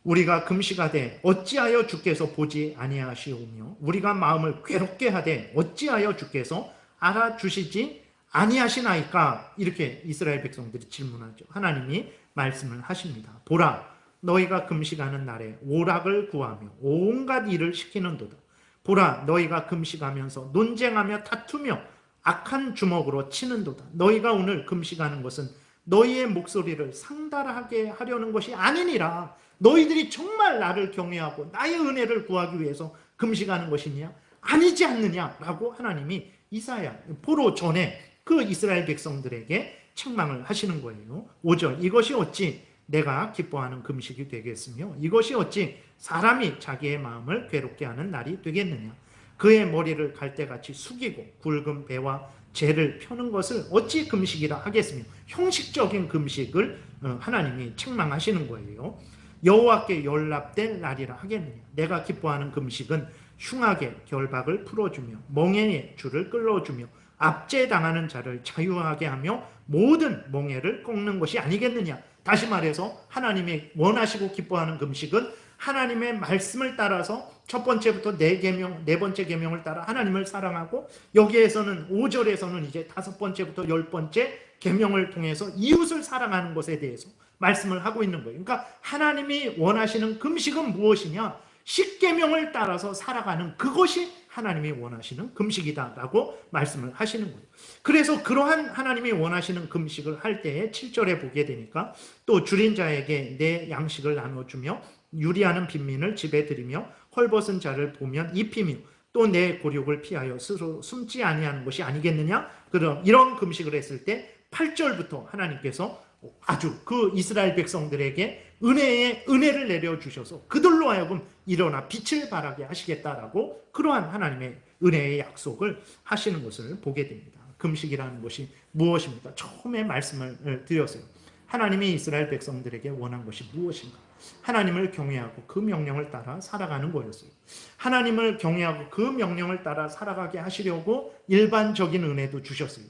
Speaker 1: 우리가 금식하되 어찌하여 주께서 보지 아니하시오며, 우리가 마음을 괴롭게 하되 어찌하여 주께서 알아주시지 아니하시나이까? 이렇게 이스라엘 백성들이 질문하죠. 하나님이 말씀을 하십니다. 보라, 너희가 금식하는 날에 오락을 구하며 온갖 일을 시키는도다. 보라, 너희가 금식하면서 논쟁하며 다투며 악한 주먹으로 치는도다. 너희가 오늘 금식하는 것은 너희의 목소리를 상달하게 하려는 것이 아니니라. 너희들이 정말 나를 경외하고 나의 은혜를 구하기 위해서 금식하는 것이냐? 아니지 않느냐라고 하나님이 이사야 포로 전에 그 이스라엘 백성들에게 책망을 하시는 거예요. 5절, 이것이 어찌 내가 기뻐하는 금식이 되겠으며 이것이 어찌 사람이 자기의 마음을 괴롭게 하는 날이 되겠느냐? 그의 머리를 갈대같이 숙이고 굵은 배와 재를 펴는 것을 어찌 금식이라 하겠으며, 형식적인 금식을 하나님이 책망하시는 거예요. 여호와께 연락될 날이라 하겠느냐? 내가 기뻐하는 금식은 흉악의 결박을 풀어주며 멍에의 줄을 끌어주며 압제당하는 자를 자유하게 하며 모든 멍에를 꺾는 것이 아니겠느냐? 다시 말해서 하나님이 원하시고 기뻐하는 금식은 하나님의 말씀을 따라서 첫 번째부터 네 번째 계명을 따라 하나님을 사랑하고, 여기에서는 5절에서는 이제 5번째부터 10번째 계명을 통해서 이웃을 사랑하는 것에 대해서 말씀을 하고 있는 거예요. 그러니까 하나님이 원하시는 금식은 무엇이냐? 십계명을 따라서 살아가는 그것이 하나님이 원하시는 금식이다라고 말씀을 하시는 거예요. 그래서 그러한 하나님이 원하시는 금식을 할 때에 7절에 보게 되니까, 또 줄인 자에게 내 양식을 나눠주며 유리하는 빈민을 집에 들이며 헐벗은 자를 보면 입히며 또 내 곤욕을 피하여 스스로 숨지 아니하는 것이 아니겠느냐? 그럼 이런 금식을 했을 때 8절부터 하나님께서 아주 그 이스라엘 백성들에게 은혜를 내려주셔서 그들로 하여금 일어나 빛을 발하게 하시겠다라고, 그러한 하나님의 은혜의 약속을 하시는 것을 보게 됩니다. 금식이라는 것이 무엇입니까? 처음에 말씀을 드렸어요. 하나님이 이스라엘 백성들에게 원한 것이 무엇인가? 하나님을 경외하고 그 명령을 따라 살아가는 거였어요. 하나님을 경외하고 그 명령을 따라 살아가게 하시려고 일반적인 은혜도 주셨어요.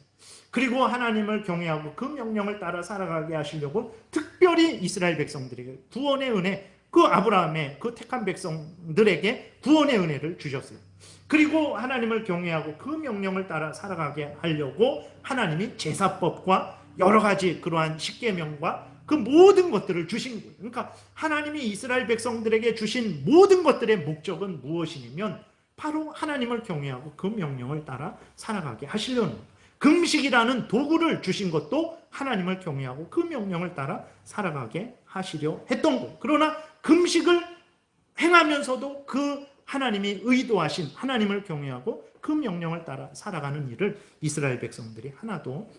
Speaker 1: 그리고 하나님을 경외하고 그 명령을 따라 살아가게 하시려고 특별히 이스라엘 백성들에게 구원의 은혜, 그 아브라함의 그 택한 백성들에게 구원의 은혜를 주셨어요. 그리고 하나님을 경외하고 그 명령을 따라 살아가게 하려고 하나님이 제사법과 여러 가지 그러한 십계명과 그 모든 것들을 주신 거예요. 그러니까 하나님이 이스라엘 백성들에게 주신 모든 것들의 목적은 무엇이냐면 바로 하나님을 경외하고 그 명령을 따라 살아가게 하시려는 거예요. 금식이라는 도구를 주신 것도 하나님을 경외하고 그 명령을 따라 살아가게 하시려 했던 거예요. 그러나 금식을 행하면서도 그 하나님이 의도하신 하나님을 경외하고 그 명령을 따라 살아가는 일을 이스라엘 백성들이 하나도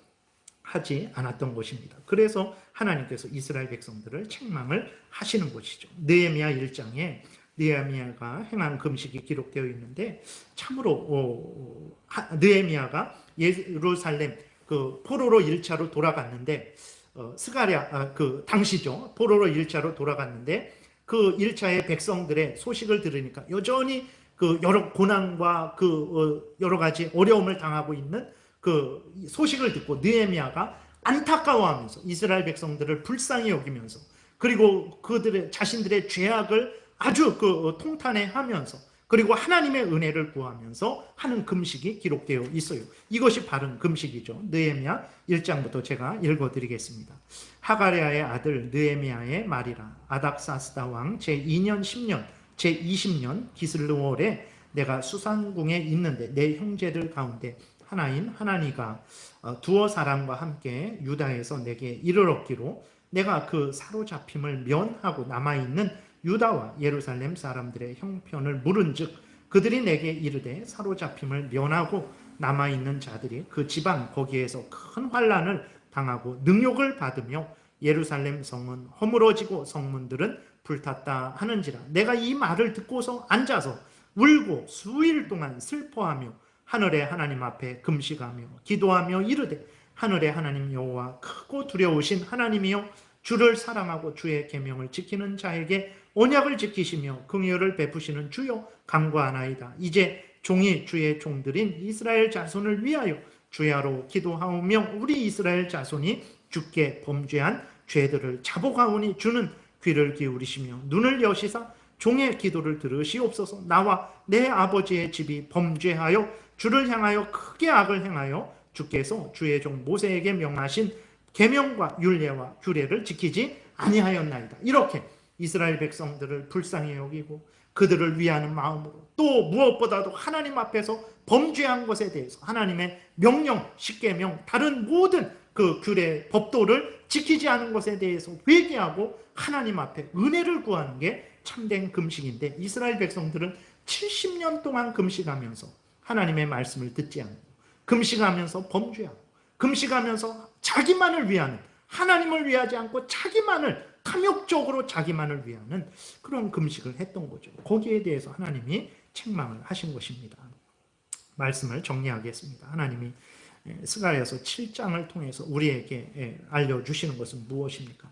Speaker 1: 하지 않았던 것입니다. 그래서 하나님께서 이스라엘 백성들을 책망을 하시는 것이죠. 느헤미야 1장에 느헤미야가 행한 금식이 기록되어 있는데, 참으로 느헤미야가 예루살렘 그 포로로 1차로 돌아갔는데, 스가랴 그 당시죠. 포로로 1차로 돌아갔는데 그 1차의 백성들의 소식을 들으니까 여전히 그 여러 고난과 그 여러 가지 어려움을 당하고 있는 그 소식을 듣고 느헤미야가 안타까워하면서 이스라엘 백성들을 불쌍히 여기면서, 그리고 그들의 자신들의 죄악을 아주 그 통탄해하면서, 그리고 하나님의 은혜를 구하면서 하는 금식이 기록되어 있어요. 이것이 바른 금식이죠. 느헤미야 1장부터 제가 읽어드리겠습니다. 하가랴의 아들 느헤미야의 말이라. 아닥사스다 왕 제2년 10년 제20년 기슬르월에 내가 수산궁에 있는데 내 형제들 가운데 하나인 하나니가 두어 사람과 함께 유다에서 내게 이르렀기로 내가 그 사로잡힘을 면하고 남아있는 유다와 예루살렘 사람들의 형편을 물은즉 그들이 내게 이르되 사로잡힘을 면하고 남아있는 자들이 그 지방 거기에서 큰 환난을 당하고 능욕을 받으며 예루살렘 성은 허물어지고 성문들은 불탔다 하는지라. 내가 이 말을 듣고서 앉아서 울고 수일 동안 슬퍼하며 하늘의 하나님 앞에 금식하며 기도하며 이르되 하늘의 하나님 여호와 크고 두려우신 하나님이여 주를 사랑하고 주의 계명을 지키는 자에게 언약을 지키시며 긍휼을 베푸시는 주여 간구하나이다. 이제 종이 주의 종들인 이스라엘 자손을 위하여 주야로 기도하오며 우리 이스라엘 자손이 주께 범죄한 죄들을 자복하오니 주는 귀를 기울이시며 눈을 여시사 종의 기도를 들으시옵소서. 나와 내 아버지의 집이 범죄하여 주를 향하여 크게 악을 행하여 주께서 주의 종 모세에게 명하신 계명과 율례와 규례를 지키지 아니하였나이다. 이렇게 이스라엘 백성들을 불쌍히 여기고 그들을 위하는 마음으로, 또 무엇보다도 하나님 앞에서 범죄한 것에 대해서 하나님의 명령, 십계명, 다른 모든 그 규례, 법도를 지키지 않은 것에 대해서 회개하고 하나님 앞에 은혜를 구하는 게 참된 금식인데, 이스라엘 백성들은 70년 동안 금식하면서 하나님의 말씀을 듣지 않고 금식하면서 범죄하고 금식하면서 자기만을 위하는, 하나님을 위하지 않고 자기만을 탐욕적으로 자기만을 위하는 그런 금식을 했던 거죠. 거기에 대해서 하나님이 책망을 하신 것입니다. 말씀을 정리하겠습니다. 하나님이 스가랴서 7장을 통해서 우리에게 알려주시는 것은 무엇입니까?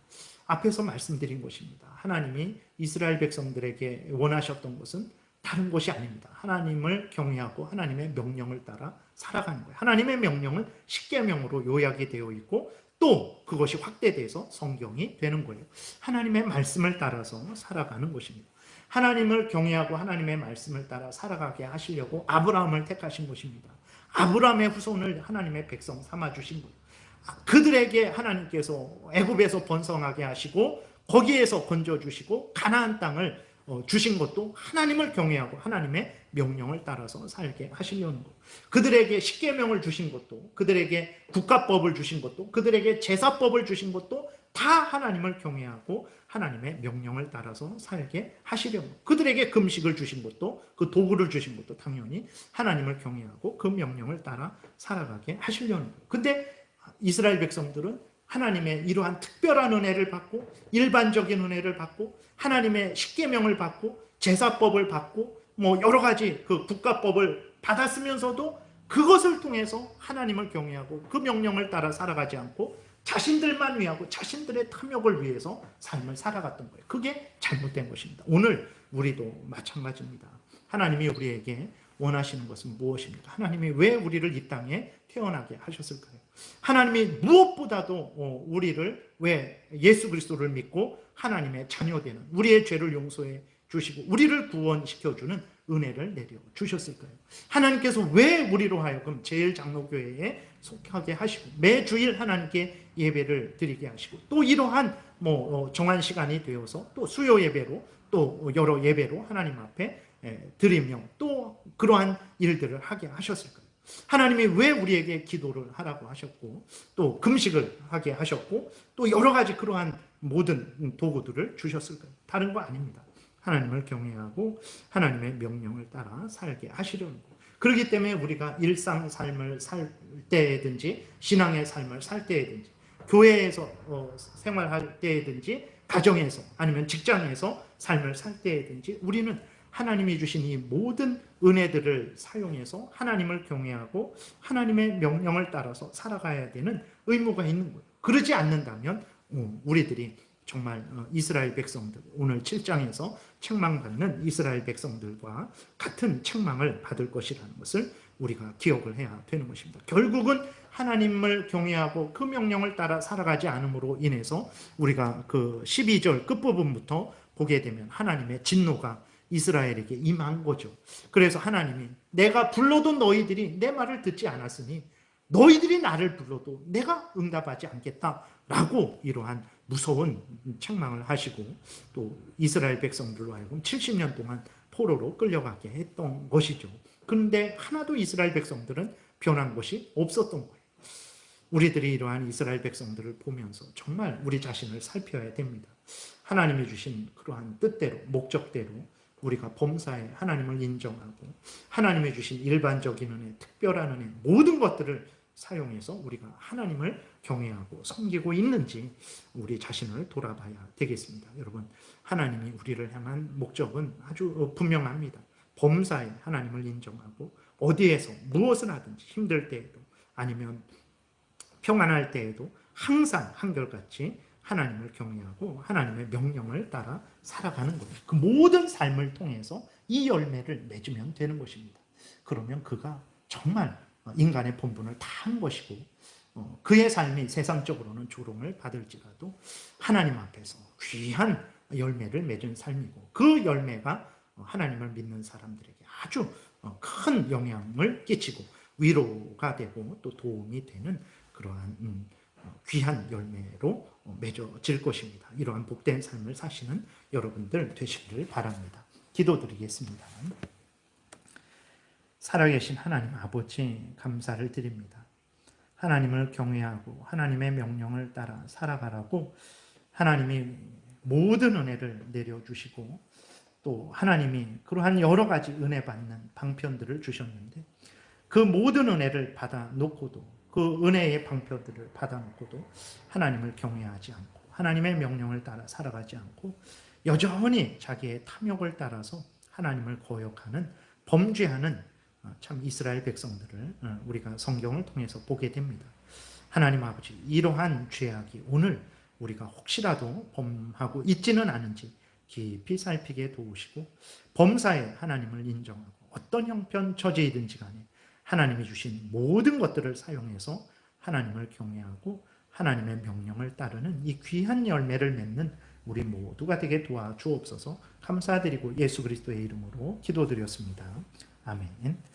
Speaker 1: 앞에서 말씀드린 것입니다. 하나님이 이스라엘 백성들에게 원하셨던 것은 다른 것이 아닙니다. 하나님을 경외하고 하나님의 명령을 따라 살아가는 거예요. 하나님의 명령은 십계명으로 요약이 되어 있고 또 그것이 확대돼서 성경이 되는 거예요. 하나님의 말씀을 따라서 살아가는 것입니다. 하나님을 경외하고 하나님의 말씀을 따라 살아가게 하시려고 아브라함을 택하신 것입니다. 아브라함의 후손을 하나님의 백성 삼아주신 거예요. 그들에게 하나님께서 애굽에서 번성하게 하시고 거기에서 건져주시고 가나안 땅을 주신 것도 하나님을 경외하고 하나님의 명령을 따라서 살게 하시려는 것. 그들에게 십계명을 주신 것도, 그들에게 국가법을 주신 것도, 그들에게 제사법을 주신 것도 다 하나님을 경외하고 하나님의 명령을 따라서 살게 하시려는 것. 그들에게 금식을 주신 것도, 그 도구를 주신 것도 당연히 하나님을 경외하고 그 명령을 따라 살아가게 하시려는 것. 근데 이스라엘 백성들은 하나님의 이러한 특별한 은혜를 받고 일반적인 은혜를 받고 하나님의 십계명을 받고 제사법을 받고 뭐 여러 가지 그 국가법을 받았으면서도 그것을 통해서 하나님을 경외하고 그 명령을 따라 살아가지 않고 자신들만 위하고 자신들의 탐욕을 위해서 삶을 살아갔던 거예요. 그게 잘못된 것입니다. 오늘 우리도 마찬가지입니다. 하나님이 우리에게 원하시는 것은 무엇입니까? 하나님이 왜 우리를 이 땅에 태어나게 하셨을까요? 하나님이 무엇보다도 우리를 왜 예수 그리스도를 믿고 하나님의 자녀되는 우리의 죄를 용서해 주시고 우리를 구원시켜주는 은혜를 내려 주셨을까요? 하나님께서 왜 우리로 하여금 제일장로교회에 속하게 하시고 매주일 하나님께 예배를 드리게 하시고 또 이러한 정한 시간이 되어서 또 수요 예배로 또 여러 예배로 하나님 앞에 드리며 또 그러한 일들을 하게 하셨을까요? 하나님이 왜 우리에게 기도를 하라고 하셨고 또 금식을 하게 하셨고 또 여러 가지 그러한 모든 도구들을 주셨을까요? 다른 거 아닙니다. 하나님을 경외하고 하나님의 명령을 따라 살게 하시려는 거. 그렇기 때문에 우리가 일상 삶을 살 때든지 신앙의 삶을 살 때든지 교회에서 생활할 때든지 가정에서 아니면 직장에서 삶을 살 때든지 우리는 하나님이 주신 이 모든 은혜들을 사용해서 하나님을 경외하고 하나님의 명령을 따라서 살아가야 되는 의무가 있는 거예요. 그러지 않는다면 우리들이 정말 이스라엘 백성들, 오늘 7장에서 책망받는 이스라엘 백성들과 같은 책망을 받을 것이라는 것을 우리가 기억을 해야 되는 것입니다. 결국은 하나님을 경외하고 그 명령을 따라 살아가지 않음으로 인해서 우리가 그 12절 끝부분부터 보게 되면 하나님의 진노가 이스라엘에게 임한 거죠. 그래서 하나님이 내가 불러도 너희들이 내 말을 듣지 않았으니 너희들이 나를 불러도 내가 응답하지 않겠다라고 이러한 무서운 책망을 하시고 또 이스라엘 백성들로 하여금 70년 동안 포로로 끌려가게 했던 것이죠. 그런데 하나도 이스라엘 백성들은 변한 것이 없었던 거예요. 우리들이 이러한 이스라엘 백성들을 보면서 정말 우리 자신을 살펴야 됩니다. 하나님이 주신 그러한 뜻대로 목적대로 우리가 범사에 하나님을 인정하고 하나님이 주신 일반적인 은혜, 특별한 은혜 모든 것들을 사용해서 우리가 하나님을 경외하고 섬기고 있는지 우리 자신을 돌아봐야 되겠습니다. 여러분, 하나님이 우리를 향한 목적은 아주 분명합니다. 범사에 하나님을 인정하고 어디에서 무엇을 하든지 힘들 때에도 아니면 평안할 때에도 항상 한결같이 하나님을 경외하고 하나님의 명령을 따라 살아가는 거예요. 그 모든 삶을 통해서 이 열매를 맺으면 되는 것입니다. 그러면 그가 정말 인간의 본분을 다 한 것이고 그의 삶이 세상적으로는 조롱을 받을지라도 하나님 앞에서 귀한 열매를 맺은 삶이고 그 열매가 하나님을 믿는 사람들에게 아주 큰 영향을 끼치고 위로가 되고 또 도움이 되는 그러한 귀한 열매로 맺어질 것입니다. 이러한 복된 삶을 사시는 여러분들 되시기를 바랍니다. 기도드리겠습니다. 살아계신 하나님 아버지 감사를 드립니다. 하나님을 경외하고 하나님의 명령을 따라 살아가라고 하나님이 모든 은혜를 내려주시고 또 하나님이 그러한 여러 가지 은혜 받는 방편들을 주셨는데 그 모든 은혜를 받아 놓고도 그 은혜의 방편들을 받아 놓고도 하나님을 경외하지 않고 하나님의 명령을 따라 살아가지 않고 여전히 자기의 탐욕을 따라서 하나님을 거역하는 범죄하는 참 이스라엘 백성들을 우리가 성경을 통해서 보게 됩니다. 하나님 아버지, 이러한 죄악이 오늘 우리가 혹시라도 범하고 있지는 않은지 깊이 살피게 도우시고 범사에 하나님을 인정하고 어떤 형편 처지이든지 간에 하나님이 주신 모든 것들을 사용해서 하나님을 경외하고 하나님의 명령을 따르는 이 귀한 열매를 맺는 우리 모두가 되게 도와주옵소서. 감사드리고 예수 그리스도의 이름으로 기도드렸습니다. 아멘.